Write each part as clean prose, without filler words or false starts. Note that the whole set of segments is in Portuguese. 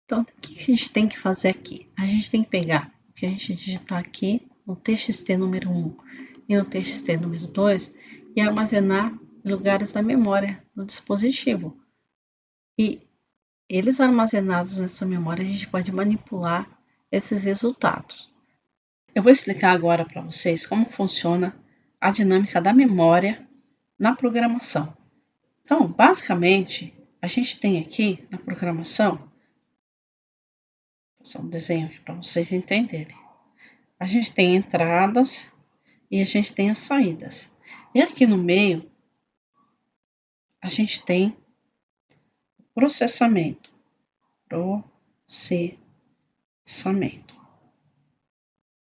Então, o que a gente tem que fazer aqui? A gente tem que pegar o que a gente digitar aqui no TXT número 1 e no TXT número 2 e armazenar em lugares da memória do dispositivo. E eles armazenados nessa memória, a gente pode manipular esses resultados. Eu vou explicar agora para vocês como funciona a dinâmica da memória na programação. Então, basicamente, a gente tem aqui na programação, vou fazer um desenho aqui para vocês entenderem. A gente tem entradas e a gente tem as saídas. E aqui no meio, a gente tem processamento.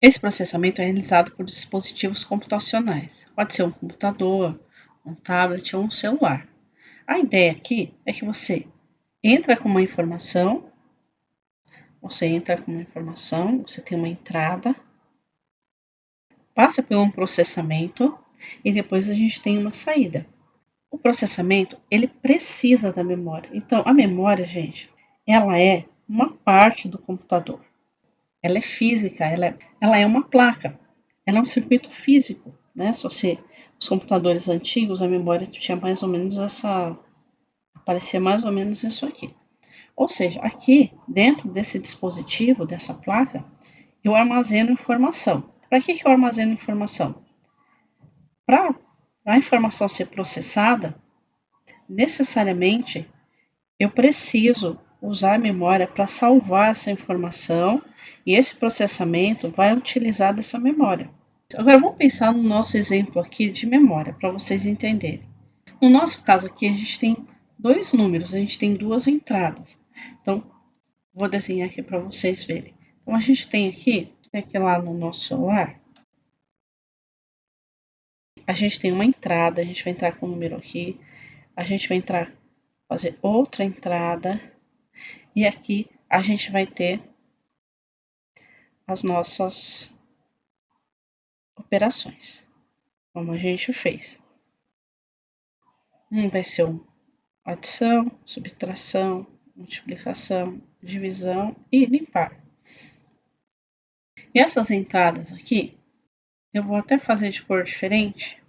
Esse processamento é realizado por dispositivos computacionais. Pode ser um computador, um tablet ou um celular. A ideia aqui é que você entra com uma informação, você tem uma entrada, passa por um processamento e depois a gente tem uma saída. O processamento, ele precisa da memória. Então, a memória, gente, ela é uma parte do computador. Ela é física, ela é uma placa. Ela é um circuito físico, né? Os computadores antigos, a memória tinha mais ou menos aparecia mais ou menos isso aqui. Ou seja, aqui, dentro desse dispositivo, dessa placa, eu armazeno informação. Para que eu armazeno informação? Para a informação ser processada, necessariamente eu preciso usar a memória para salvar essa informação e esse processamento vai utilizar dessa memória. Agora vamos pensar no nosso exemplo aqui de memória, para vocês entenderem. No nosso caso aqui, a gente tem dois números, a gente tem duas entradas. Então, vou desenhar aqui para vocês verem. Então, a gente tem aqui lá no nosso celular, a gente tem uma entrada, a gente vai entrar com o número aqui, a gente vai fazer outra entrada, e aqui a gente vai ter as nossas operações, como a gente fez. Vai ser uma adição, subtração, multiplicação, divisão e limpar. E essas entradas aqui, eu vou até fazer de cor diferente.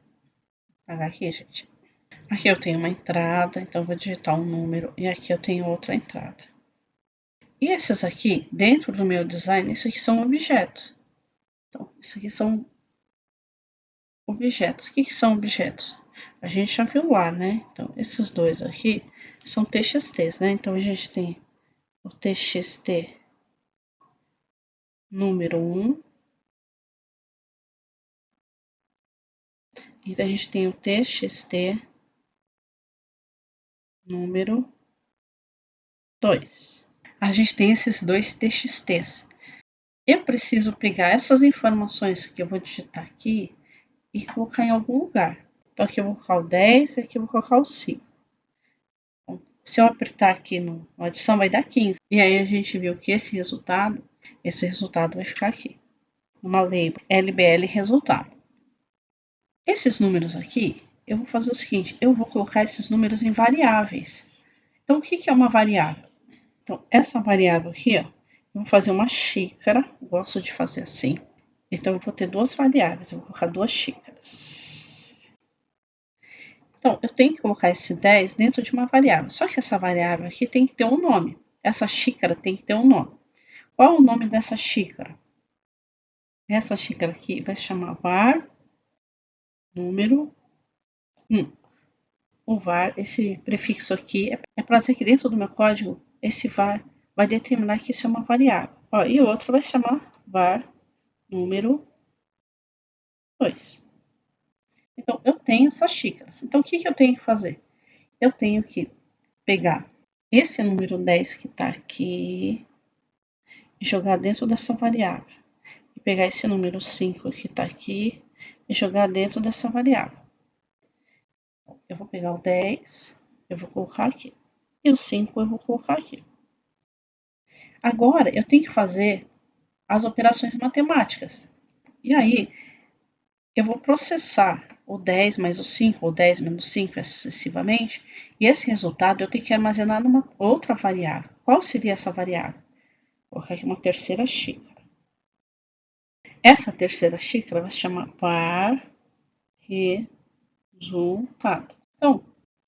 Vou pegar aqui, gente. Aqui eu tenho uma entrada, então vou digitar um número, e aqui eu tenho outra entrada. E esses aqui, dentro do meu design, isso aqui são objetos. Então, isso aqui são objetos. O que são objetos? A gente já viu lá, né? Então, esses dois aqui são TXTs, né? Então, a gente tem o TXT número 1. E a gente tem o TXT número 2. A gente tem esses dois TXTs. Eu preciso pegar essas informações que eu vou digitar aqui e colocar em algum lugar. Então, aqui eu vou colocar o 10 e aqui eu vou colocar o 5. Então, se eu apertar aqui no adição, vai dar 15. E aí a gente viu que esse resultado vai ficar aqui. Uma label LBL resultado. Esses números aqui, eu vou fazer o seguinte, eu vou colocar esses números em variáveis. Então, o que é uma variável? Então, essa variável aqui, ó, eu vou fazer uma xícara, gosto de fazer assim. Então, eu vou ter duas variáveis, eu vou colocar 2 xícaras. Então, eu tenho que colocar esse 10 dentro de uma variável, só que essa variável aqui tem que ter um nome. Essa xícara tem que ter um nome. Qual é o nome dessa xícara? Essa xícara aqui vai se chamar var número 1. O var, esse prefixo aqui, é para dizer que dentro do meu código, esse var vai determinar que isso é uma variável. Ó, e o outro vai se chamar var número 2. Então, eu tenho essas xícaras. Então, o que eu tenho que fazer? Eu tenho que pegar esse número 10 que está aqui e jogar dentro dessa variável. E pegar esse número 5 que está aqui e jogar dentro dessa variável. Eu vou pegar o 10, eu vou colocar aqui. E o 5 eu vou colocar aqui. Agora, eu tenho que fazer as operações matemáticas. E aí, eu vou processar ou 10 mais o 5, ou 10 menos 5, sucessivamente, e esse resultado eu tenho que armazenar numa outra variável. Qual seria essa variável? Vou colocar aqui uma terceira xícara. Essa terceira xícara vai se chamar par resultado. Então,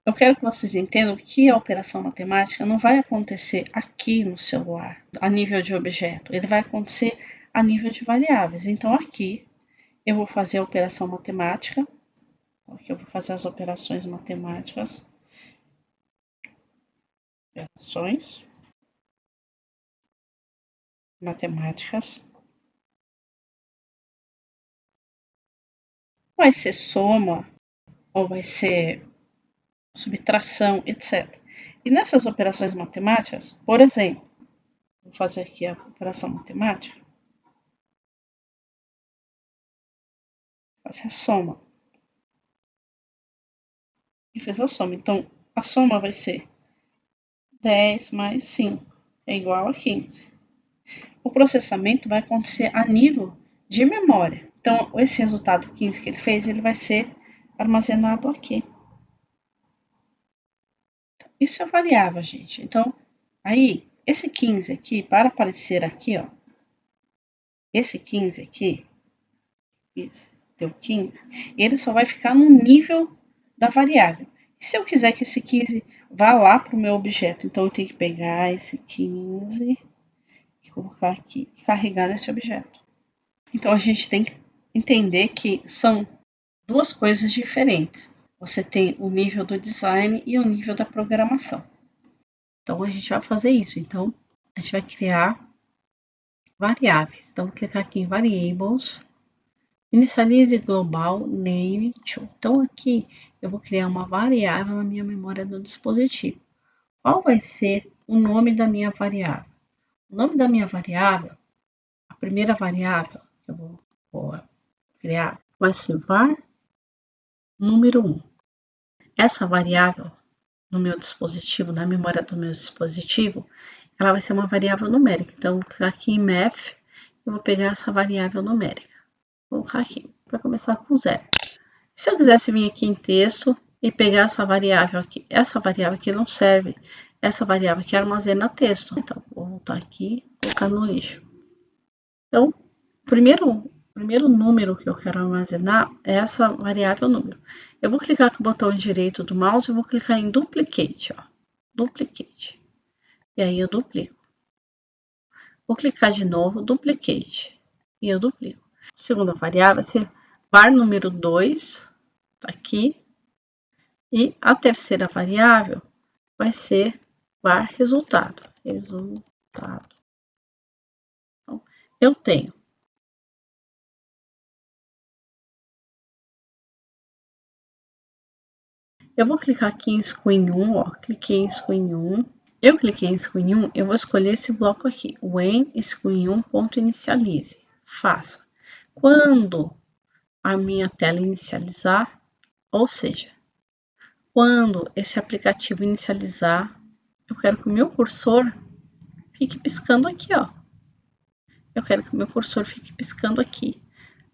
eu quero que vocês entendam que a operação matemática não vai acontecer aqui no celular, a nível de objeto. Ele vai acontecer a nível de variáveis. Então, aqui eu vou fazer a operação matemática. Aqui eu vou fazer as operações matemáticas. Operações matemáticas. Vai ser soma ou vai ser subtração, etc. E nessas operações matemáticas, por exemplo, vou fazer aqui a operação matemática. Fazer a soma. E fez a soma. Então, a soma vai ser 10 mais 5 é igual a 15. O processamento vai acontecer a nível de memória. Então, esse resultado 15 que ele fez, ele vai ser armazenado aqui. Isso é variável, gente. Então, aí, esse 15 aqui, para aparecer aqui, ó, esse 15 aqui, deu 15, ele só vai ficar no nível da variável. E se eu quiser que esse 15 vá lá para o meu objeto, então eu tenho que pegar esse 15 e colocar aqui, e carregar nesse objeto. Então a gente tem que entender que são duas coisas diferentes. Você tem o nível do design e o nível da programação. Então a gente vai fazer isso. Então a gente vai criar variáveis. Então vou clicar aqui em Variables. Inicialize global name to. Então aqui eu vou criar uma variável na minha memória do dispositivo. Qual vai ser o nome da minha variável? O nome da minha variável, a primeira variável que eu vou criar, vai ser var número 1. Essa variável no meu dispositivo, na memória do meu dispositivo, ela vai ser uma variável numérica. Então, eu vou clicar aqui em math, eu vou pegar essa variável numérica. Vou colocar aqui, para começar com 0. Se eu quisesse vir aqui em texto e pegar essa variável aqui não serve. Essa variável aqui armazena texto. Então, vou voltar aqui e colocar no lixo. Então, o primeiro número que eu quero armazenar é essa variável número. Eu vou clicar com o botão direito do mouse e vou clicar em Duplicate. Ó, Duplicate. E aí eu duplico. Vou clicar de novo, Duplicate. E eu duplico. A segunda variável vai ser var número 2, tá aqui. E a terceira variável vai ser var resultado. Resultado. Então, eu tenho eu vou clicar aqui em Screen 1, ó, cliquei em Screen 1. Eu cliquei em Screen 1, eu vou escolher esse bloco aqui, when screen1.initialize. Faça. Quando a minha tela inicializar, ou seja, quando esse aplicativo inicializar, eu quero que o meu cursor fique piscando aqui, ó. Eu quero que o meu cursor fique piscando aqui.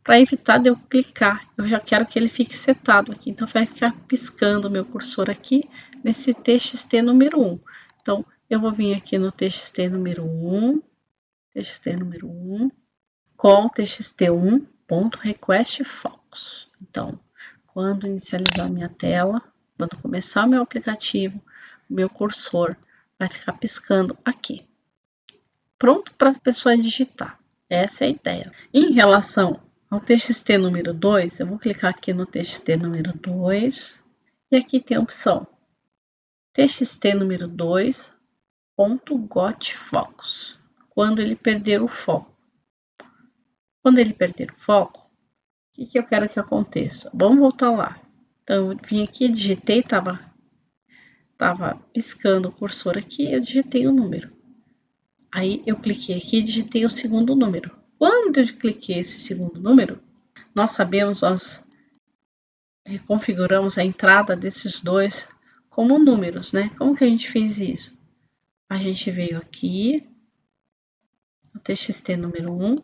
Para evitar de eu clicar, eu já quero que ele fique setado aqui. Então, vai ficar piscando o meu cursor aqui nesse TXT número 1. Então, eu vou vir aqui no TXT número 1, call txt1.requestFalse. Então, quando inicializar a minha tela, quando começar o meu aplicativo, o meu cursor vai ficar piscando aqui. Pronto para a pessoa digitar. Essa é a ideia. Em relação ao TXT número 2, eu vou clicar aqui no TXT número 2 e aqui tem a opção TXT número 2.gotFocus, quando ele perder o foco. Quando ele perder o foco, o que eu quero que aconteça? Vamos voltar lá. Então, eu vim aqui, digitei, estava piscando o cursor aqui, eu digitei o número. Aí, eu cliquei aqui e digitei o segundo número. Quando eu cliquei esse segundo número, nós sabemos, nós configuramos a entrada desses dois como números, né? Como que a gente fez isso? A gente veio aqui, no TXT número 1,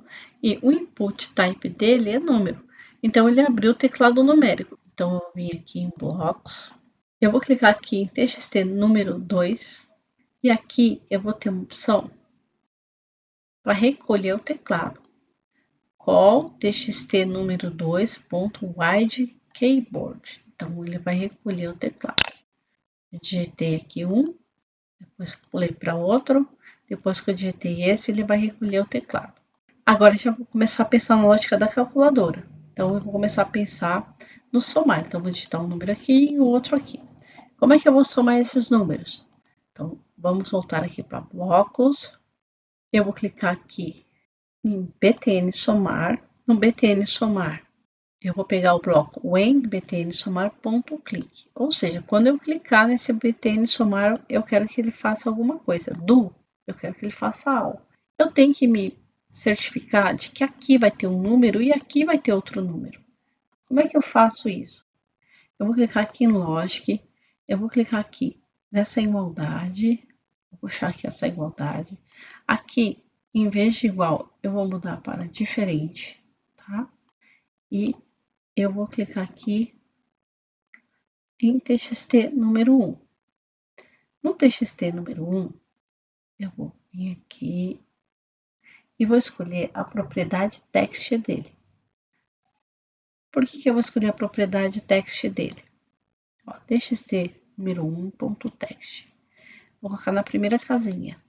e o input type dele é número. Então, ele abriu o teclado numérico. Então, eu vou vir aqui em Blocks. Eu vou clicar aqui em TXT número 2. E aqui eu vou ter uma opção para recolher o teclado. Call TXT número 2.wide keyboard. Então, ele vai recolher o teclado. Eu digitei aqui um, depois pulei para outro. Depois que eu digitei esse, ele vai recolher o teclado. Agora, já vou começar a pensar na lógica da calculadora. Então, eu vou começar a pensar no somar. Então, vou digitar um número aqui e o outro aqui. Como é que eu vou somar esses números? Então, vamos voltar aqui para blocos. Eu vou clicar aqui em BTN somar. No BTN somar, eu vou pegar o bloco when BTN somar ponto clique. Ou seja, quando eu clicar nesse BTN somar, eu quero que ele faça alguma coisa. Eu quero que ele faça algo. Eu tenho que me certificar de que aqui vai ter um número e aqui vai ter outro número. Como é que eu faço isso? Eu vou clicar aqui em Logic, eu vou clicar aqui nessa igualdade, vou puxar aqui essa igualdade. Aqui, em vez de igual, eu vou mudar para diferente, tá? E eu vou clicar aqui em TXT número 1. No TXT número 1, eu vou vir aqui e vou escolher a propriedade text dele. Por que eu vou escolher a propriedade text dele? Ó, TXT número 1.text. Vou colocar na primeira casinha.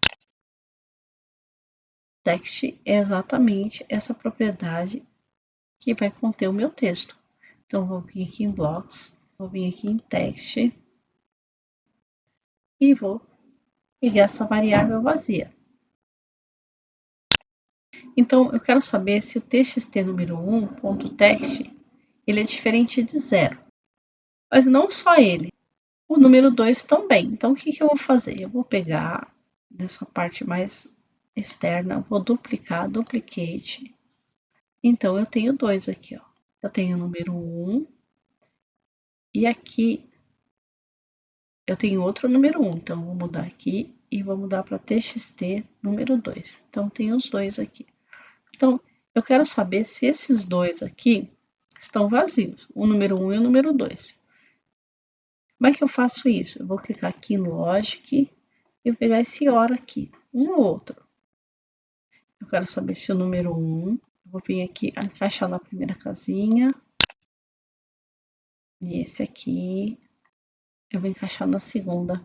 Text é exatamente essa propriedade que vai conter o meu texto. Então, vou vir aqui em Blocks, vou vir aqui em Text e vou pegar essa variável vazia. Então, eu quero saber se o txt número 1.text ele é diferente de 0. Mas não só ele, o número 2 também. Então, o que eu vou fazer? Eu vou pegar dessa parte mais externa, vou duplicar, duplicate. Então, eu tenho 2 aqui, ó. Eu tenho o número 1 e aqui eu tenho outro número 1. Então, eu vou mudar aqui e vou mudar para txt número 2. Então, tem os dois aqui. Então, eu quero saber se esses dois aqui estão vazios, o número 1 e o número 2. Como é que eu faço isso? Eu vou clicar aqui em Logic e vou pegar esse OR aqui, um ou outro. Eu quero saber se o número 1, eu vou vir aqui, encaixar na primeira casinha. E esse aqui, eu vou encaixar na segunda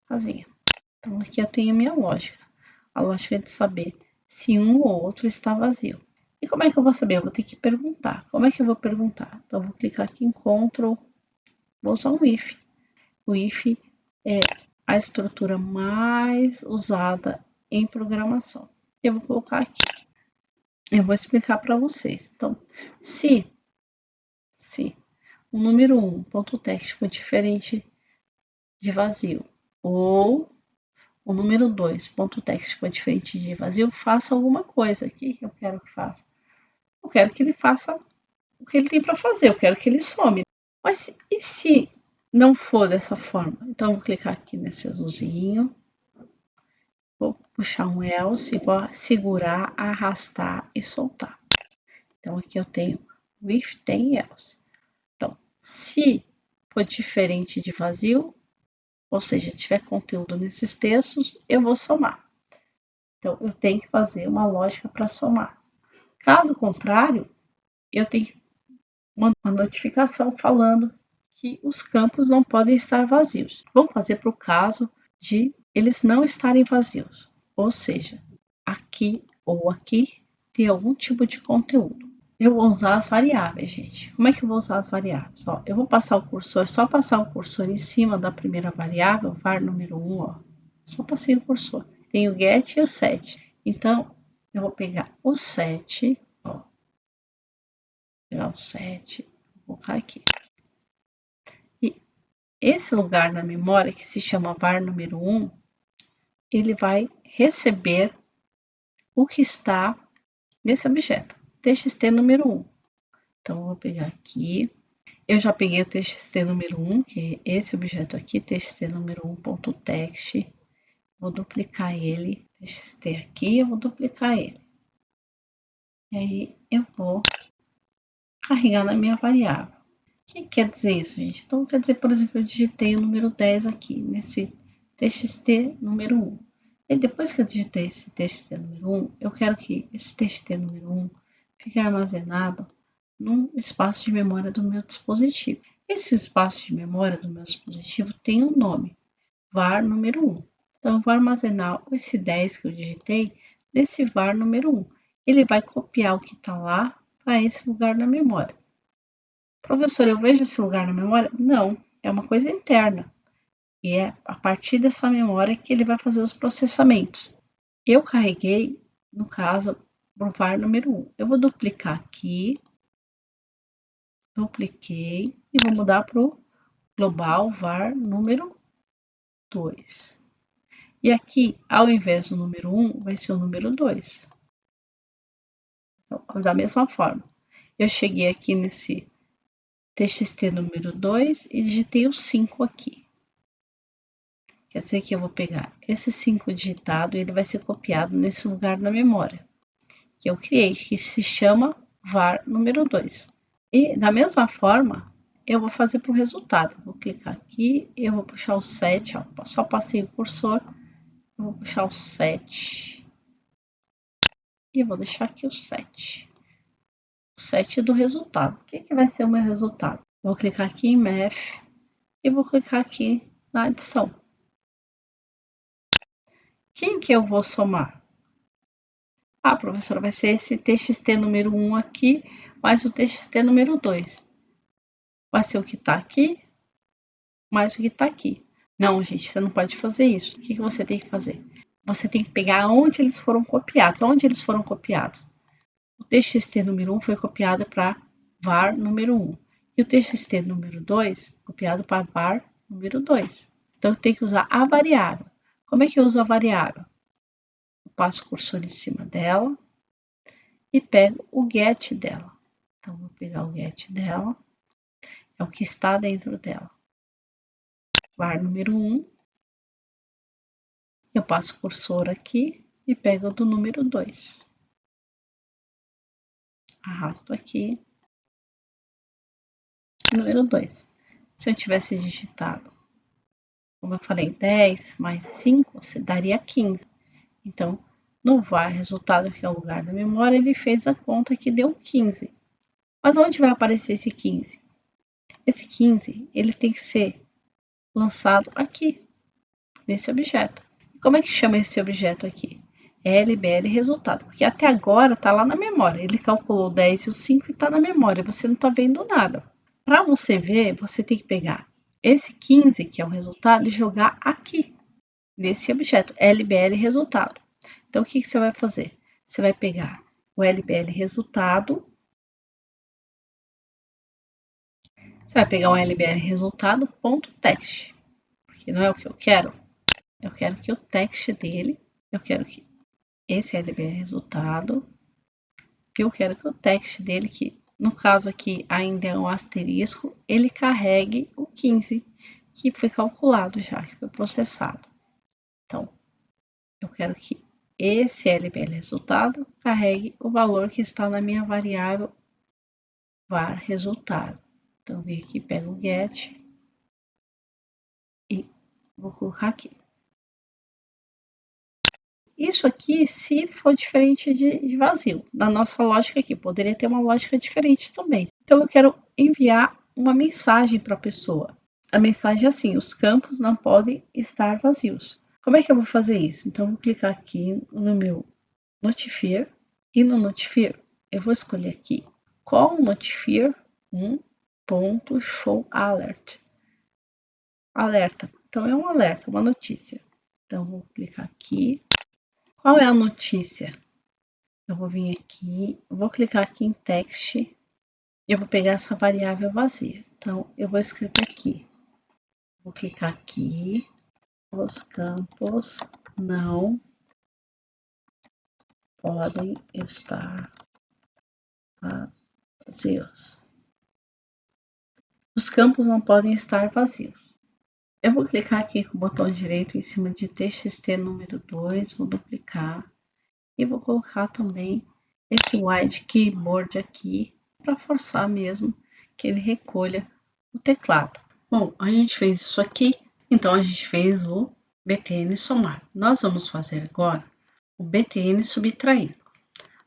casinha. Então, aqui eu tenho a minha lógica. A lógica é de saber se um ou outro está vazio. E como é que eu vou saber? Eu vou ter que perguntar. Como é que eu vou perguntar? Então, eu vou clicar aqui em Ctrl, vou usar um if. O if é a estrutura mais usada em programação. Eu vou colocar aqui. Eu vou explicar para vocês. Então, se o número 1.text for diferente de vazio ou o número 2.text for diferente de vazio, faça alguma coisa. O que eu quero que faça? Eu quero que ele faça o que ele tem para fazer, eu quero que ele some. Mas e se não for dessa forma? Então, eu vou clicar aqui nesse azulzinho, vou puxar um else, vou segurar, arrastar e soltar. Então, aqui eu tenho o if tem else. Então, se for diferente de vazio, ou seja, tiver conteúdo nesses textos, eu vou somar. Então, eu tenho que fazer uma lógica para somar. Caso contrário, eu tenho que mandar uma notificação falando que os campos não podem estar vazios. Vamos fazer para o caso de eles não estarem vazios, ou seja, aqui ou aqui tem algum tipo de conteúdo. Eu vou usar as variáveis, gente. Como é que eu vou usar as variáveis? Ó, eu vou passar o cursor, só passar o cursor em cima da primeira variável, var número 1, ó. Só passei o cursor. Tem o get e o set. Então, eu vou pegar o set, ó. Pegar o set, vou colocar aqui. E esse lugar na memória, que se chama var número 1, ele vai receber o que está nesse objeto, txt número 1. Então, eu vou pegar aqui. Eu já peguei o txt número 1, que é esse objeto aqui, txt número 1.text. Vou duplicar ele, txt aqui, eu vou duplicar ele. E aí, eu vou carregar na minha variável. que quer dizer isso, gente? Então, quer dizer, por exemplo, eu digitei o número 10 aqui, nesse TXT número 1. E depois que eu digitei esse TXT número 1, eu quero que esse TXT número 1 fique armazenado num espaço de memória do meu dispositivo. Esse espaço de memória do meu dispositivo tem um nome, var número 1. Então, eu vou armazenar esse 10 que eu digitei nesse var número 1. Ele vai copiar o que está lá para esse lugar na memória. Professor, eu vejo esse lugar na memória? Não, é uma coisa interna. E é a partir dessa memória que ele vai fazer os processamentos. Eu carreguei, no caso, o var número 1. Eu vou duplicar aqui, dupliquei e vou mudar para o global var número 2. E aqui, ao invés do número 1, vai ser o número 2. Então, da mesma forma, eu cheguei aqui nesse TXT número 2 e digitei o 5 aqui. Quer dizer que eu vou pegar esse 5 digitado e ele vai ser copiado nesse lugar na memória que eu criei, que se chama var número 2. E da mesma forma, eu vou fazer para o resultado. Vou clicar aqui, eu vou puxar o 7, ó, só passei o cursor, eu vou puxar o 7 e vou deixar aqui o 7. O 7 do resultado. O que vai ser o meu resultado? Vou clicar aqui em Math e vou clicar aqui na adição. Quem que eu vou somar? Ah, professora, vai ser esse TXT número 1 aqui, mais o TXT número 2. Vai ser o que está aqui, mais o que está aqui. Não, gente, você não pode fazer isso. O que você tem que fazer? Você tem que pegar onde eles foram copiados. Onde eles foram copiados? O TXT número 1 foi copiado para var número 1. E o TXT número 2, copiado para var número 2. Então, eu tenho que usar a variável. Como é que eu uso a variável? Eu passo o cursor em cima dela e pego o get dela. Então, vou pegar o get dela, é o que está dentro dela. Var número 1, eu passo o cursor aqui e pego o do número 2. Arrasto aqui, número 2. Se eu tivesse digitado, como eu falei, 10 mais 5, daria 15. Então, no var resultado, que é o lugar da memória, ele fez a conta que deu 15. Mas onde vai aparecer esse 15? Esse 15, ele tem que ser lançado aqui, nesse objeto. E como é que chama esse objeto aqui? LBL resultado, porque até agora está lá na memória. Ele calculou 10 e o 5 e está na memória, você não está vendo nada. Para você ver, você tem que pegar esse 15, que é o resultado, e jogar aqui, nesse objeto, LBL resultado. Então, o que você vai fazer? Você vai pegar o LBL resultado, você vai pegar um LBL resultado.text, porque não é o que eu quero. Eu quero que o text dele, eu quero que esse LBL resultado, que eu quero que o text dele, que no caso aqui ainda é um asterisco, ele carregue o 15, que foi calculado já, que foi processado. Então, eu quero que esse LBL resultado carregue o valor que está na minha variável var resultado. Então, eu venho aqui, pego o get e vou colocar aqui. Isso aqui, se for diferente de vazio, na nossa lógica aqui, poderia ter uma lógica diferente também. Então, eu quero enviar uma mensagem para a pessoa. A mensagem é assim: os campos não podem estar vazios. Como é que eu vou fazer isso? Então, eu vou clicar aqui no meu Notifier e no Notifier eu vou escolher aqui Call Notifier 1.show alert. Alerta. Então, é um alerta, uma notícia. Então, vou clicar aqui. Qual é a notícia? Eu vou vir aqui, vou clicar aqui em text e eu vou pegar essa variável vazia. Então, eu vou escrever aqui. Vou clicar aqui. Os campos não podem estar vazios. Os campos não podem estar vazios. Eu vou clicar aqui com o botão direito em cima de TXT número 2, vou duplicar e vou colocar também esse white keyboard aqui para forçar mesmo que ele recolha o teclado. Bom, a gente fez isso aqui, então a gente fez o BTN somar. Nós vamos fazer agora o BTN subtrair.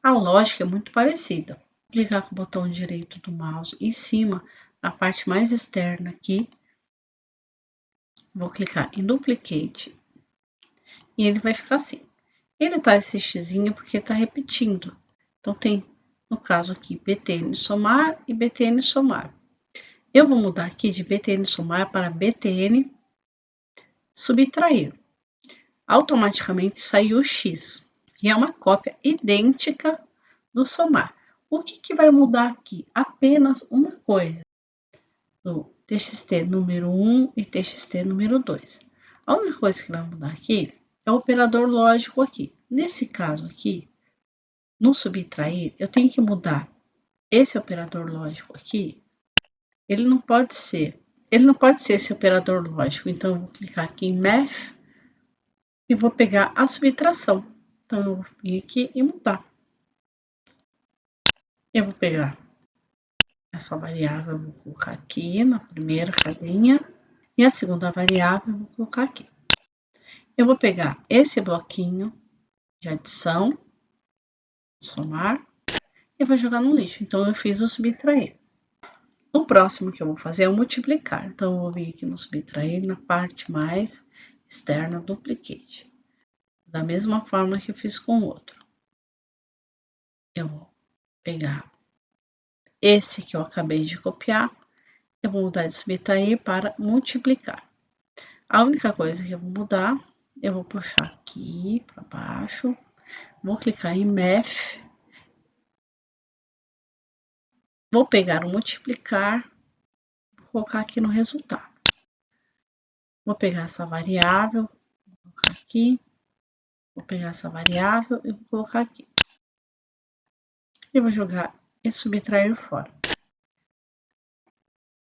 A lógica é muito parecida. Clicar com o botão direito do mouse em cima, na parte mais externa aqui. Vou clicar em Duplicate e ele vai ficar assim. Ele tá esse xizinho porque tá repetindo. Então tem, no caso aqui, BTN somar e BTN somar. Eu vou mudar aqui de BTN somar para BTN subtrair. Automaticamente saiu o X. E é uma cópia idêntica do somar. O que vai mudar aqui? Apenas uma coisa. Do TXT número 1 e TXT número 2. A única coisa que vai mudar aqui é o operador lógico aqui. Nesse caso aqui, no subtrair, eu tenho que mudar esse operador lógico aqui. Ele não pode ser esse operador lógico. Então, eu vou clicar aqui em Math e vou pegar a subtração. Então, eu vou vir aqui e mudar. Eu vou pegar essa variável, eu vou colocar aqui na primeira casinha. E a segunda variável, eu vou colocar aqui. Eu vou pegar esse bloquinho de adição, somar, e vou jogar no lixo. Então, eu fiz o subtrair. O próximo que eu vou fazer é o multiplicar. Então, eu vou vir aqui no subtrair, na parte mais externa, duplicate. Da mesma forma que eu fiz com o outro. Eu vou pegar esse que eu acabei de copiar, eu vou mudar de subtrair para multiplicar. A única coisa que eu vou mudar, eu vou puxar aqui para baixo, vou clicar em Math, vou pegar o multiplicar, vou colocar aqui no resultado. Vou pegar essa variável, vou colocar aqui, vou pegar essa variável e vou colocar aqui. E vou jogar esse subtrair fora.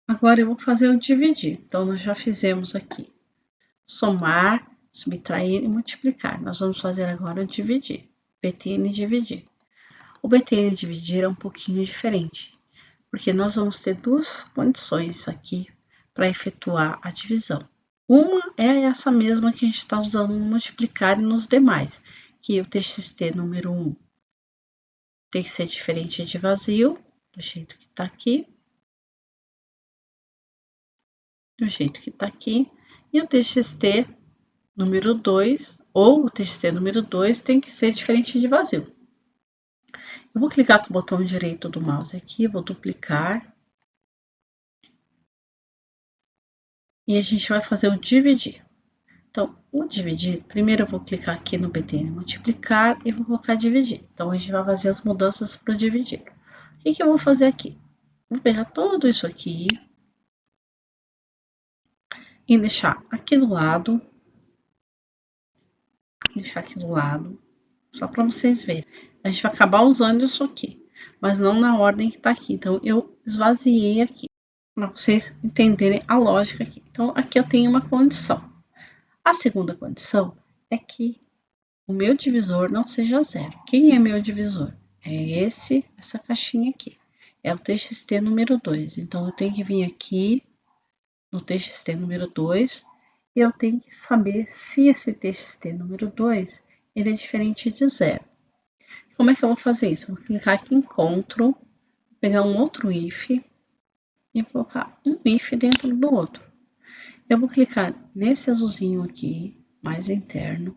Agora eu vou fazer o dividir. Então, nós já fizemos aqui somar, subtrair e multiplicar. Nós vamos fazer agora o dividir. BTN dividir. O BTN dividir é um pouquinho diferente, porque nós vamos ter duas condições aqui para efetuar a divisão. Uma é essa mesma que a gente está usando no multiplicar e nos demais, que o TXT número 1 tem que ser diferente de vazio, do jeito que está aqui. Do jeito que está aqui. E o TXT número 2, ou o TXT número 2, tem que ser diferente de vazio. Eu vou clicar com o botão direito do mouse aqui, vou duplicar. E a gente vai fazer o dividir. Então, o dividir, primeiro eu vou clicar aqui no BTN multiplicar e vou colocar dividir. Então, a gente vai fazer as mudanças para o dividir. O que eu vou fazer aqui? Vou pegar tudo isso aqui e deixar aqui do lado. Deixar aqui do lado, só para vocês verem. A gente vai acabar usando isso aqui, mas não na ordem que está aqui. Então, eu esvaziei aqui, para vocês entenderem a lógica aqui. Então, aqui eu tenho uma condição. A segunda condição é que o meu divisor não seja zero. Quem é meu divisor? É essa caixinha aqui. É o TXT número 2. Então, eu tenho que vir aqui no TXT número 2 e eu tenho que saber se esse TXT número 2 ele é diferente de zero. Como é que eu vou fazer isso? Vou clicar aqui em Ctrl, pegar um outro if e colocar um if dentro do outro. Eu vou clicar nesse azulzinho aqui, mais interno,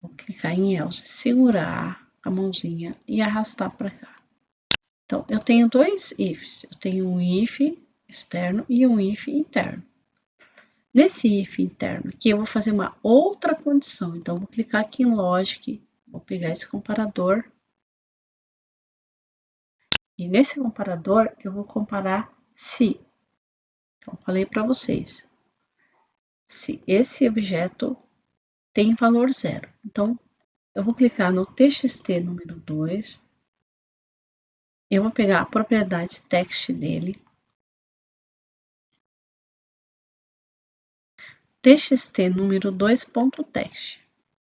vou clicar em else, segurar a mãozinha e arrastar para cá. Então, eu tenho dois ifs. Eu tenho um if externo e um if interno. Nesse if interno aqui, eu vou fazer uma outra condição. Então, eu vou clicar aqui em Logic, vou pegar esse comparador. E nesse comparador, eu vou comparar se, como falei para vocês, se esse objeto tem valor zero. Então, eu vou clicar no TXT número 2. Eu vou pegar a propriedade text dele. TXT número 2.text.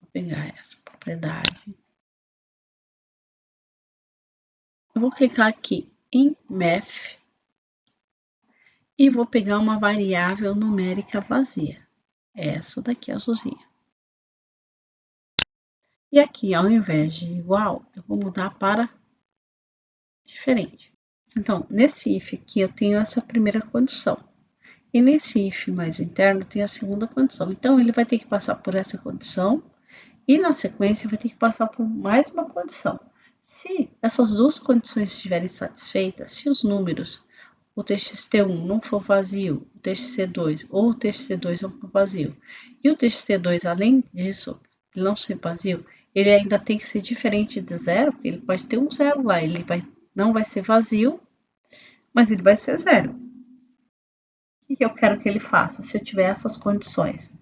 Vou pegar essa propriedade. Eu vou clicar aqui em Math e vou pegar uma variável numérica vazia. Essa daqui, azulzinha. E aqui, ao invés de igual, eu vou mudar para diferente. Então, nesse if aqui, eu tenho essa primeira condição. E nesse if mais interno, tem a segunda condição. Então, ele vai ter que passar por essa condição. E na sequência, vai ter que passar por mais uma condição. Se essas duas condições estiverem satisfeitas, se os números, o TXT1 não for vazio, o TXT2 ou o TXT2 não for vazio, e o TXT2, além disso, não ser vazio, ele ainda tem que ser diferente de zero, porque ele pode ter um zero lá, ele não vai ser vazio, mas ele vai ser zero. O que eu quero que ele faça se eu tiver essas condições?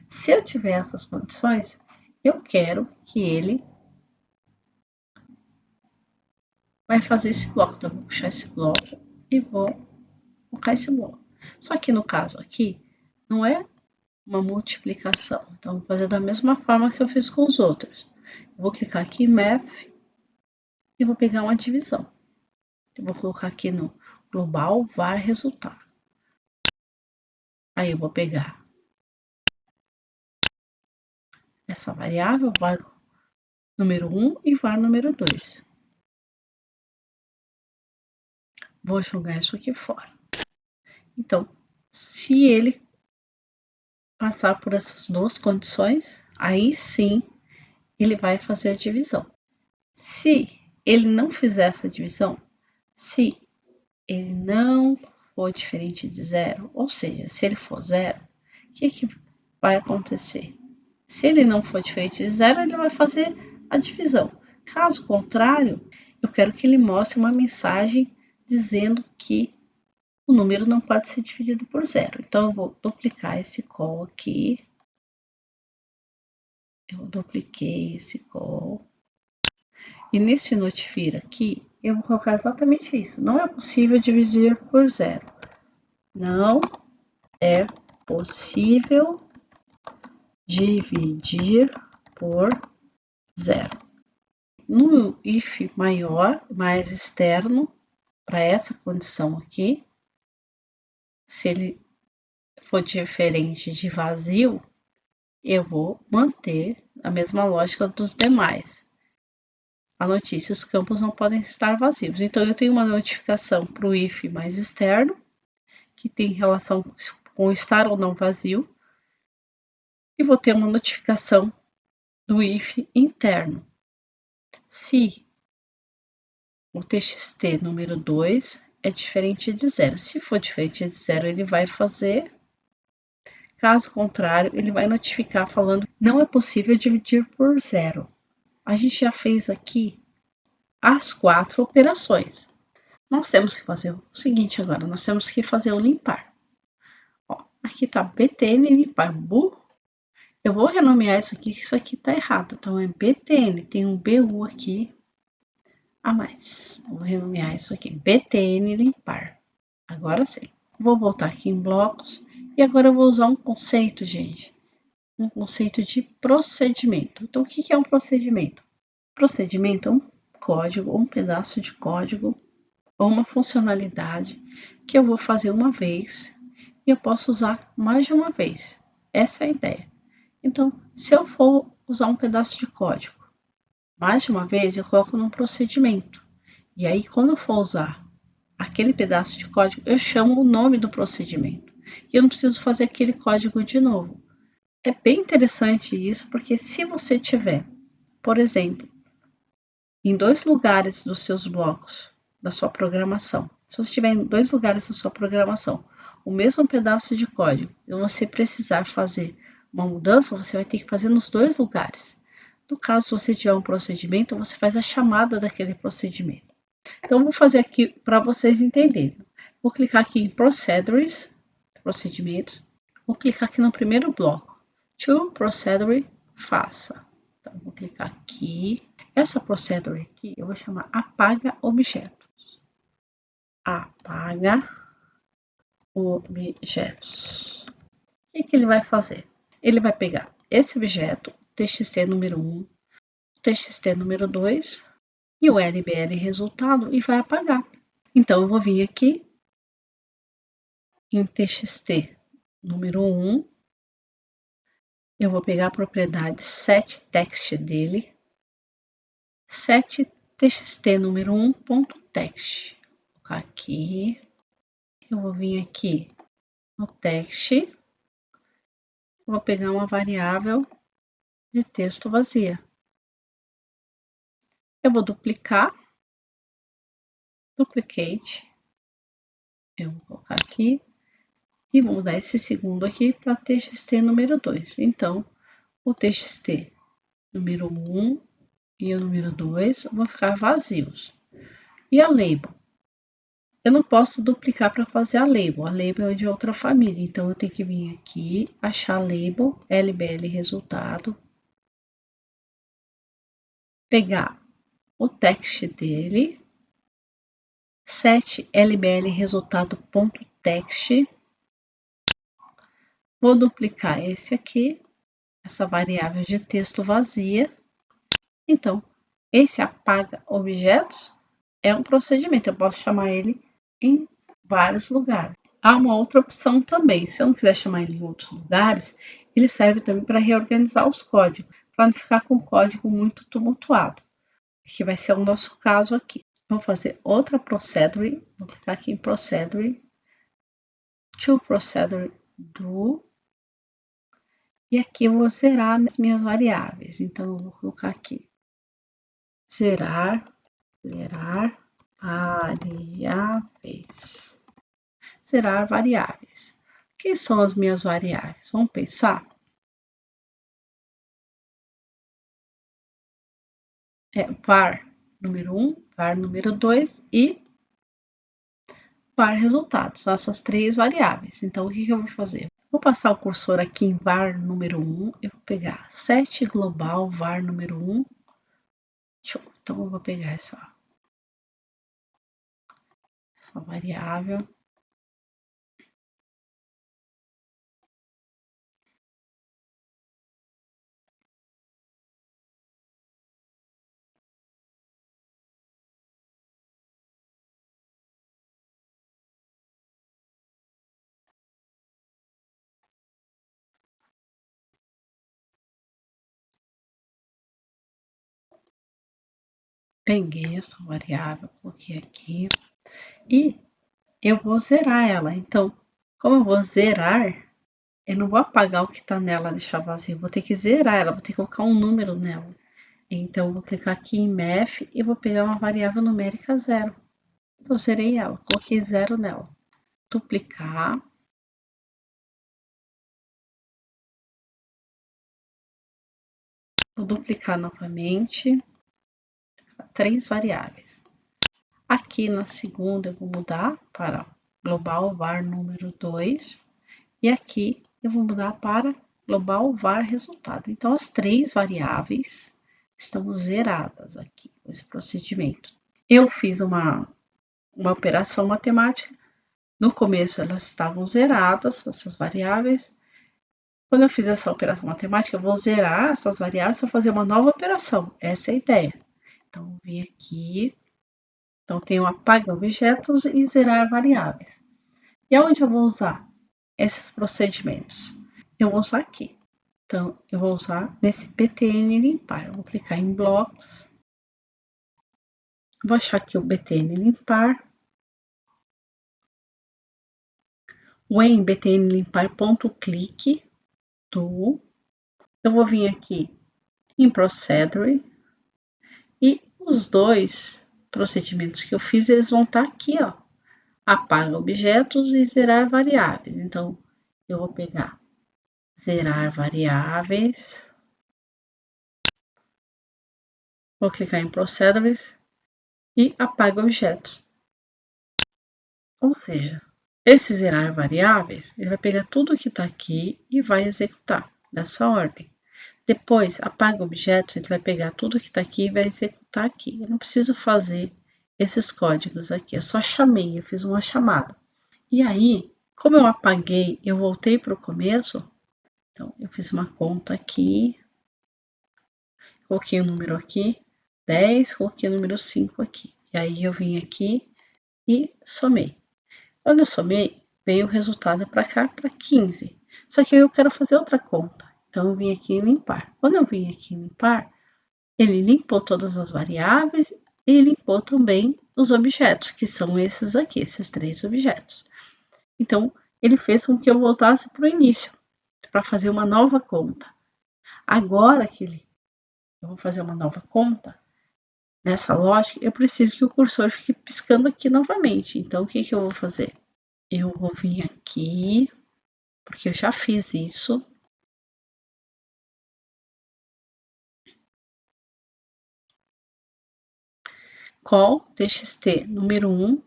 Se eu tiver essas condições, eu quero que ele vai fazer esse bloco. Então, eu vou puxar esse bloco e vou colocar esse bloco. Só que no caso aqui, não é uma multiplicação. Então, vou fazer da mesma forma que eu fiz com os outros. Eu vou clicar aqui em Math e vou pegar uma divisão. Eu vou colocar aqui no global var resultado. Aí eu vou pegar essa variável, var número 1 e var número 2. Vou jogar isso aqui fora. Então, se ele passar por essas duas condições, aí sim ele vai fazer a divisão. Se ele não fizer essa divisão, se ele não for diferente de zero, ou seja, se ele for zero, o que vai acontecer? Se ele não for diferente de zero, ele vai fazer a divisão. Caso contrário, eu quero que ele mostre uma mensagem dizendo que o número não pode ser dividido por zero. Então, eu vou duplicar esse call aqui. Eu dupliquei esse call. E nesse notify aqui, eu vou colocar exatamente isso. Não é possível dividir por zero. Não é possível dividir por zero. No if maior, mais externo, para essa condição aqui, se ele for diferente de vazio, eu vou manter a mesma lógica dos demais. A notícia, os campos não podem estar vazios. Então, eu tenho uma notificação para o if mais externo, que tem relação com estar ou não vazio, e vou ter uma notificação do if interno. Se o TXT número 2 é diferente de zero. Se for diferente de zero, ele vai fazer. Caso contrário, ele vai notificar falando que não é possível dividir por zero. A gente já fez aqui as 4 operações. Nós temos que fazer o seguinte agora, nós temos que fazer o limpar. Ó, aqui tá btn limpar bu. Eu vou renomear isso aqui, que isso aqui tá errado. Então é btn, tem um bu aqui a mais. Então, vou renomear isso aqui, btn limpar. Agora sim. Vou voltar aqui em blocos e agora eu vou usar um conceito, gente. Um conceito de procedimento. Então, o que é um procedimento? Procedimento é um código, um pedaço de código ou uma funcionalidade que eu vou fazer uma vez e eu posso usar mais de uma vez. Essa é a ideia. Então, se eu for usar um pedaço de código mais de uma vez, eu coloco num procedimento. E aí, quando eu for usar aquele pedaço de código, eu chamo o nome do procedimento. E eu não preciso fazer aquele código de novo. É bem interessante isso, porque se você tiver, por exemplo, em 2 lugares dos seus blocos, da sua programação, se você tiver em 2 lugares da sua programação, o mesmo pedaço de código, e você precisar fazer uma mudança, você vai ter que fazer nos 2 lugares. No caso, se você tiver um procedimento, você faz a chamada daquele procedimento. Então, vou fazer aqui para vocês entenderem. Vou clicar aqui em Procedures, procedimentos. Vou clicar aqui no primeiro bloco. To Procedure, faça. Então, vou clicar aqui. Essa procedure aqui, eu vou chamar apaga objetos. Apaga objetos. O que ele vai fazer? Ele vai pegar esse objeto, TXT número 1, TXT número 2 e o LBL resultado e vai apagar. Então, eu vou vir aqui em TXT número 1, eu vou pegar a propriedade setText dele, setTXT número 1.text. Vou colocar aqui, eu vou vir aqui no text, vou pegar uma variável de texto vazia. Eu vou duplicar, duplicate, eu vou colocar aqui e vou mudar esse segundo aqui para TXT número 2. Então, o TXT número 1 e o número 2 vão ficar vazios. E a label? Eu não posso duplicar para fazer a label. A label é de outra família, então eu tenho que vir aqui, achar a label, LBL resultado, pegar o text dele, set LBL resultado.text, vou duplicar esse aqui, essa variável de texto vazia. Então, esse apaga objetos é um procedimento, eu posso chamar ele em vários lugares. Há uma outra opção também, se eu não quiser chamar ele em outros lugares, ele serve também para reorganizar os códigos, para não ficar com o código muito tumultuado, que vai ser o nosso caso aqui. Vou fazer outra procedure, vou clicar aqui em procedure, to procedure do, e aqui eu vou zerar as minhas variáveis, então eu vou colocar aqui, zerar variáveis. Zerar variáveis. Quem são as minhas variáveis? Vamos pensar? Var número 1, var número 2 e var resultado. São essas três variáveis. Então, o que eu vou fazer? Vou passar o cursor aqui em var número 1. Eu vou pegar set global var número 1. Então, eu vou pegar essa variável. Peguei essa variável, coloquei aqui e eu vou zerar ela. Então, como eu vou zerar, eu não vou apagar o que está nela, deixar vazio. Vou ter que zerar ela, vou ter que colocar um número nela. Então, eu vou clicar aqui em math e vou pegar uma variável numérica 0. Então, eu zerei ela, coloquei 0 nela. Duplicar. Vou duplicar novamente. 3 variáveis. Aqui na segunda eu vou mudar para global var número 2. E aqui eu vou mudar para global var resultado. Então, as 3 variáveis estão zeradas aqui com esse procedimento. Eu fiz uma operação matemática. No começo elas estavam zeradas, essas variáveis. Quando eu fiz essa operação matemática, eu vou zerar essas variáveis para fazer uma nova operação. Essa é a ideia. Então, eu vim aqui. Então, tenho apagar objetos e zerar variáveis. E aonde eu vou usar esses procedimentos? Eu vou usar aqui. Então, eu vou usar nesse btn limpar. Eu vou clicar em blocos. Vou achar aqui o btn limpar. When btn limpar.click do. Eu vou vir aqui em procedure. E os dois procedimentos que eu fiz, eles vão estar aqui, ó. Apaga objetos e zerar variáveis. Então, eu vou pegar zerar variáveis. Vou clicar em procedures e apaga objetos. Ou seja, esse zerar variáveis, ele vai pegar tudo que está aqui e vai executar dessa ordem. Depois, apaga objetos, ele vai pegar tudo que está aqui e vai executar aqui. Eu não preciso fazer esses códigos aqui, eu só chamei, eu fiz uma chamada. E aí, como eu apaguei, eu voltei para o começo, então eu fiz uma conta aqui, coloquei o número aqui, 10, coloquei o número 5 aqui. E aí eu vim aqui e somei. Quando eu somei, veio o resultado para cá, para 15. Só que eu quero fazer outra conta. Então, eu vim aqui em limpar. Quando eu vim aqui em limpar, ele limpou todas as variáveis e limpou também os objetos, que são esses aqui, esses 3 objetos. Então, ele fez com que eu voltasse para o início, para fazer uma nova conta. Agora que eu vou fazer uma nova conta, nessa lógica, eu preciso que o cursor fique piscando aqui novamente. Então, o que eu vou fazer? Eu vou vir aqui, porque eu já fiz isso. Call txt número 1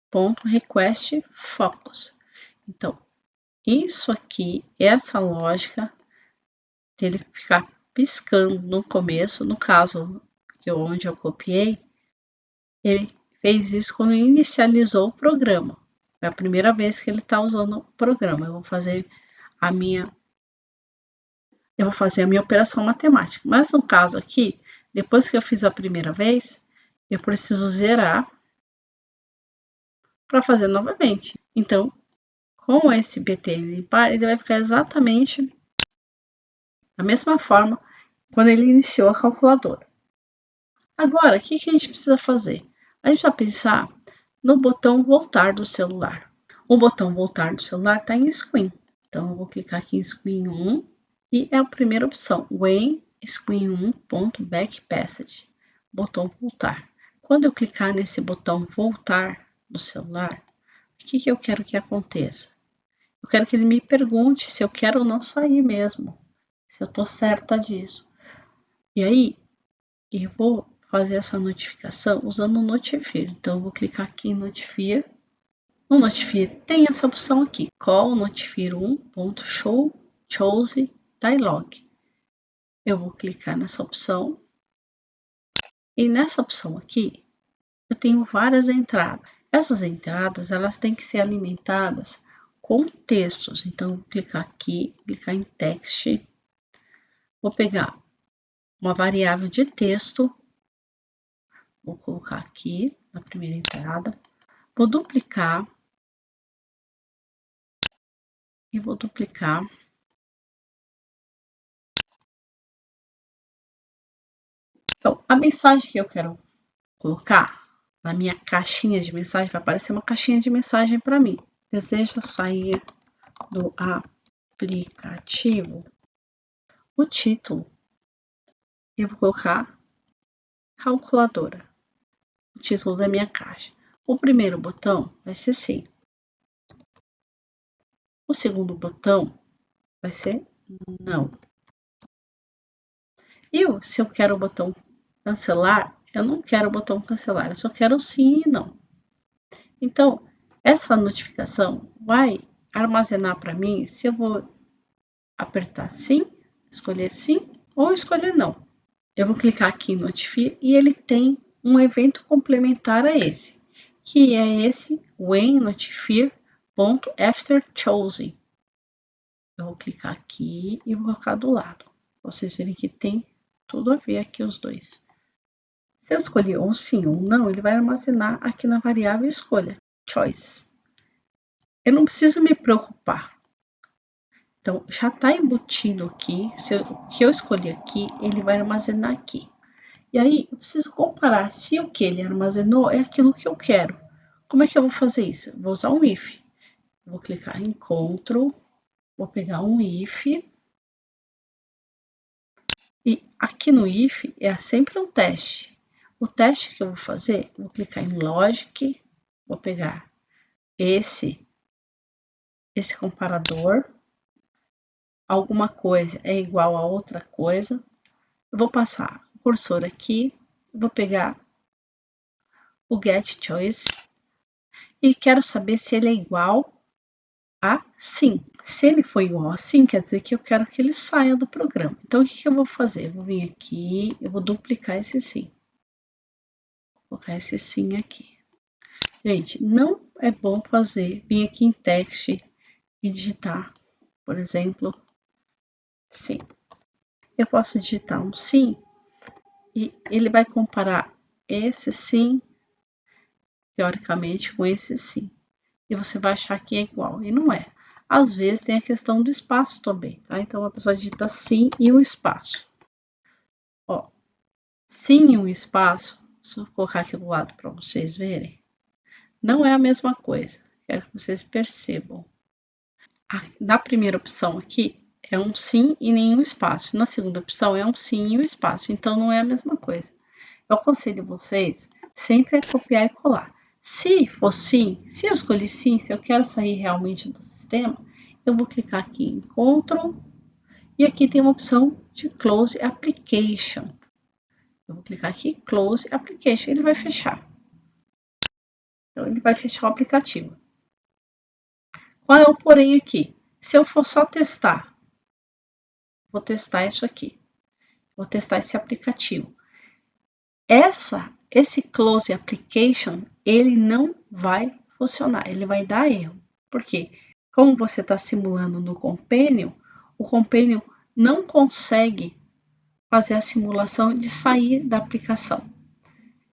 ponto request focus. Então, isso aqui, essa lógica dele ficar piscando no começo, no caso onde eu copiei, ele fez isso quando inicializou o programa. É a primeira vez que ele está usando o programa. Eu vou fazer a minha operação matemática. Mas no caso aqui, depois que eu fiz a primeira vez, eu preciso zerar para fazer novamente. Então, com esse btn limpar, ele vai ficar exatamente da mesma forma quando ele iniciou a calculadora. Agora, o que a gente precisa fazer? A gente vai pensar no botão voltar do celular. O botão voltar do celular está em Screen. Então, eu vou clicar aqui em Screen 1 e é a primeira opção, When Screen 1.backpassage, botão voltar. Quando eu clicar nesse botão voltar do celular, o que eu quero que aconteça? Eu quero que ele me pergunte se eu quero ou não sair mesmo, se eu estou certa disso. E aí, eu vou fazer essa notificação usando o Notifier. Então, eu vou clicar aqui em Notifier. No Notifier tem essa opção aqui, Call Notifier 1.show Chose Dialog. Eu vou clicar nessa opção. E nessa opção aqui, eu tenho várias entradas. Essas entradas, elas têm que ser alimentadas com textos. Então, vou clicar aqui, clicar em Text. Vou pegar uma variável de texto. Vou colocar aqui na primeira entrada. Vou duplicar. E vou duplicar. Então, a mensagem que eu quero colocar na minha caixinha de mensagem, vai aparecer uma caixinha de mensagem para mim. Deseja sair do aplicativo. O título, eu vou colocar calculadora. O título da minha caixa. O primeiro botão vai ser sim. O segundo botão vai ser não. E se eu quero o botão cancelar, eu não quero o botão cancelar, eu só quero sim e não. Então, essa notificação vai armazenar para mim se eu vou apertar sim, escolher sim ou escolher não. Eu vou clicar aqui em Notify e ele tem um evento complementar a esse, que é esse when notifier.afterchosen. Eu vou clicar aqui e vou colocar do lado. Vocês verem que tem tudo a ver aqui os dois. Se eu escolher ou sim ou não, ele vai armazenar aqui na variável escolha, choice. Eu não preciso me preocupar. Então, já está embutido aqui. O que eu escolhi aqui, ele vai armazenar aqui. E aí, eu preciso comparar se o que ele armazenou é aquilo que eu quero. Como é que eu vou fazer isso? Eu vou usar um if. Vou clicar em Ctrl, vou pegar um if. E aqui no if é sempre um teste. O teste que eu vou fazer, vou clicar em Logic, vou pegar esse comparador. Alguma coisa é igual a outra coisa. Eu vou passar o cursor aqui, vou pegar o Get Choice e quero saber se ele é igual a sim. Se ele for igual a sim, quer dizer que eu quero que ele saia do programa. Então, o que eu vou fazer? Eu vou vir aqui, eu vou duplicar esse sim. Vou colocar esse sim aqui. Gente, não é bom vir aqui em text e digitar, por exemplo, sim. Eu posso digitar um sim e ele vai comparar esse sim, teoricamente, com esse sim. e você vai achar que é igual, e não é. Às vezes tem a questão do espaço também, tá? Então a pessoa digita sim e um espaço. Ó, sim e um espaço, só colocar aqui do lado para vocês verem, não é a mesma coisa. Quero que vocês percebam. Na primeira opção aqui é um sim e nenhum espaço. Na segunda opção é um sim e um espaço. Então não é a mesma coisa. Eu aconselho vocês sempre a copiar e colar. Se for sim, se eu escolhi sim, se eu quero sair realmente do sistema, eu vou clicar aqui em Ctrl e aqui tem uma opção de Close Application. Eu vou clicar aqui Close Application, ele vai fechar. Então ele vai fechar o aplicativo. Qual é o porém aqui? Se eu for só testar, vou testar isso aqui. Vou testar esse aplicativo. Esse Close Application, ele não vai funcionar, ele vai dar erro. Por quê? Como você está simulando no Companion, o Companion não consegue fazer a simulação de sair da aplicação.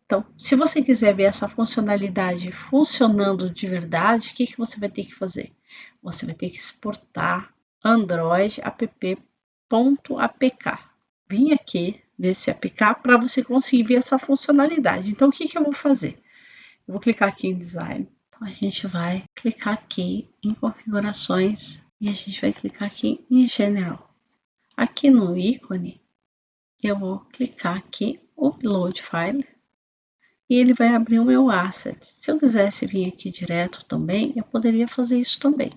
Então, se você quiser ver essa funcionalidade funcionando de verdade, o que você vai ter que fazer? Você vai ter que exportar Android app.apk. Vim aqui nesse APK para você conseguir ver essa funcionalidade. Então, o que eu vou fazer? Eu vou clicar aqui em Design. Então, a gente vai clicar aqui em Configurações e a gente vai clicar aqui em General. Aqui no ícone, eu vou clicar aqui Upload File e ele vai abrir o meu asset. Se eu quisesse vir aqui direto também, eu poderia fazer isso também.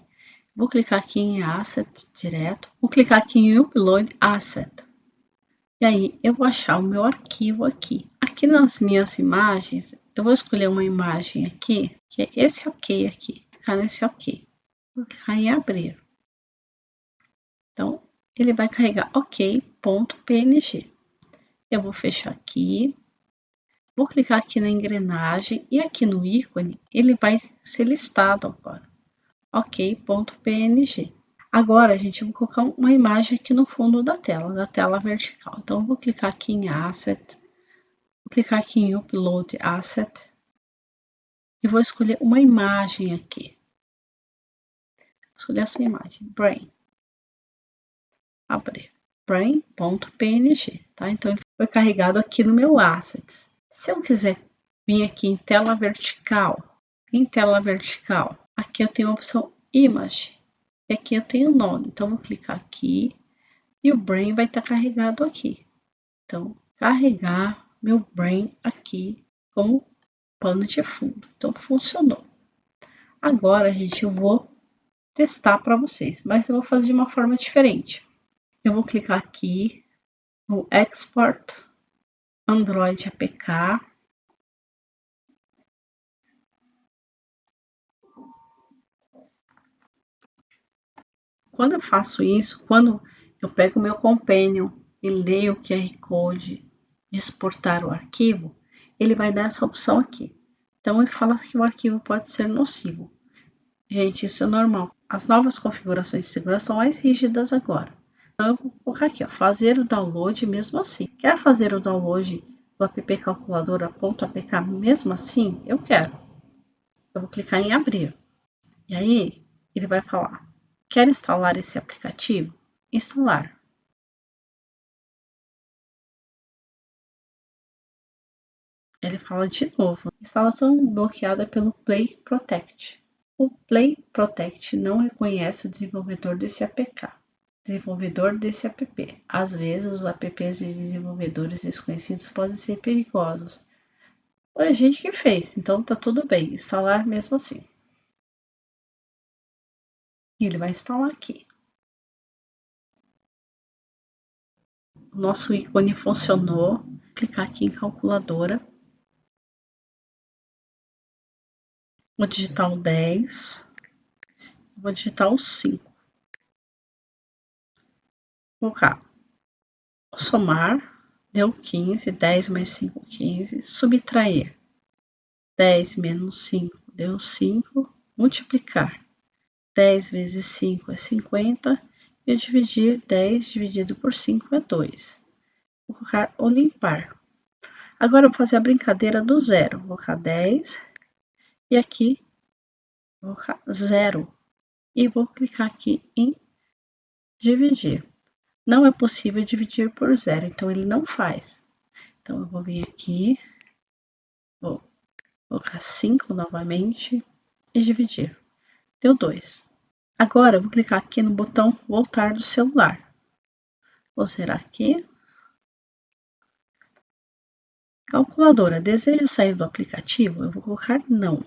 Vou clicar aqui em Asset direto, vou clicar aqui em Upload Asset. E aí eu vou achar o meu arquivo aqui. Aqui nas minhas imagens, eu vou escolher uma imagem aqui, que é esse OK aqui. Clicar nesse OK. Vou clicar em abrir. Então, ele vai carregar OK.png. Eu vou fechar aqui. Vou clicar aqui na engrenagem e aqui no ícone, ele vai ser listado agora. OK.png. Agora, gente, eu vou colocar uma imagem aqui no fundo da tela vertical. Então, eu vou clicar aqui em Asset, vou clicar aqui em Upload Asset e vou escolher uma imagem aqui. Vou escolher essa imagem, Brain. Abrir. Brain.png, tá? Então, ele foi carregado aqui no meu Assets. Se eu quiser vir aqui em tela vertical, aqui eu tenho a opção Image. E aqui eu tenho o nome. Então, vou clicar aqui e o Brain vai estar carregado aqui. Então, carregar meu Brain aqui como pano de fundo. Então, funcionou. Agora, gente, eu vou testar para vocês, mas eu vou fazer de uma forma diferente. Eu vou clicar aqui no Export Android APK. Quando eu faço isso, quando eu pego o meu Companion e leio o QR Code de exportar o arquivo, ele vai dar essa opção aqui. Então, ele fala que o arquivo pode ser nocivo. Gente, isso é normal. As novas configurações de segurança são mais rígidas agora. Então, eu vou colocar aqui, ó, fazer o download mesmo assim. Quer fazer o download do app calculadora.apk mesmo assim? Eu quero. Eu vou clicar em abrir. E aí, ele vai falar, quer instalar esse aplicativo? Instalar. Ele fala de novo, instalação bloqueada pelo Play Protect. O Play Protect não reconhece o desenvolvedor desse APK. Às vezes, os apps de desenvolvedores desconhecidos podem ser perigosos. Foi a gente que fez, então tá tudo bem, instalar mesmo assim. E ele vai instalar aqui. O nosso ícone funcionou. Vou clicar aqui em calculadora. Vou digitar o 10. Vou digitar o 5. Vou colocar somar, deu 15, 10 mais 5, 15. Subtrair, 10 menos 5, deu 5. Multiplicar, 10 vezes 5 é 50. E dividir 10 dividido por 5 é 2. Vou colocar o limpar. Agora eu vou fazer a brincadeira do zero. Vou colocar 10 e aqui Vou colocar 0 e vou clicar aqui em dividir. Não é possível dividir por 0, então ele não faz. Então, eu vou vir aqui, vou colocar 5 novamente e dividir. Deu 2. Agora, eu vou clicar aqui no botão voltar do celular. Vou zerar aqui. Calculadora, deseja sair do aplicativo? Eu vou colocar não.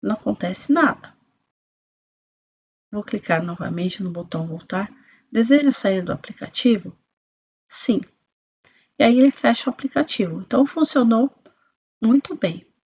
Não acontece nada. Vou clicar novamente no botão voltar. Deseja sair do aplicativo? Sim. E aí ele fecha o aplicativo. Então funcionou muito bem.